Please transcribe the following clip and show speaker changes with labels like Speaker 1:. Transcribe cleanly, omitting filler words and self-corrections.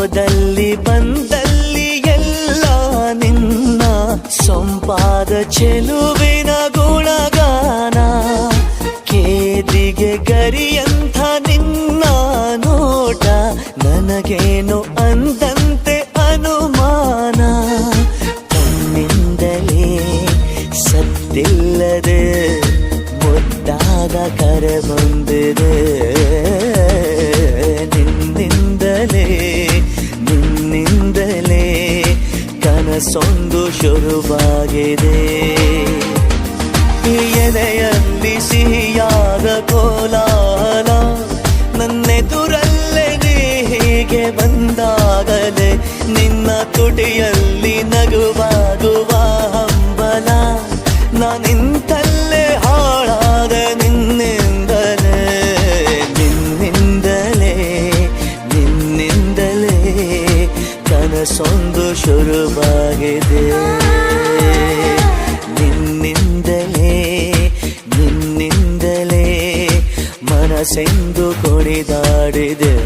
Speaker 1: ಹೋದಲ್ಲಿ ಬಂದಲ್ಲಿ ಎಲ್ಲ ನಿನ್ನ ಸೊಂಪಾದ ಚೆಲುವಿನ ಗುಣಗಾನ. ಕೇದಿಗೆ ಗರಿಯಂಥ ನಿನ್ನ ನೋಟ ನನಗೇನು ಅಂದಂತೆ ಅನುಮಾನ. ತನ್ನಿಂದಲೇ ಸತ್ತಿಲ್ಲದೆ ಮುದ್ದಾದ ಕರೆ ಬಂದಿದೆ. ನಿನ್ನಿಂದಲೇ ಕನಸೊಂದು ಶುರುವಾಗಿದೆ. ಎದೆಯಲ್ಲಿ ಸಿಹಿಯಾದ ಕೋಲಾಹಲ ನನ್ನೆದುರಲ್ಲೇ ನೀ ಹೀಗೆ ಬಂದಾಗಲೇ ನಿನ್ನ ತುಟಿಯಲ್ಲಿ ನಗುವಾಗುವ ಹಂಬಲ. ನಾನಿಂತಲ್ಲೇ ಹಾಳಾದ ನಿನ್ನಿಂದಲೇ ಕನಸೊಂದು ಶುರುವಾಗಿದೆ. ನಿನ್ನಿಂದಲೇ ಮನಸ್ಸೆಂದು ಕುಣಿದಾಡಿದೆ.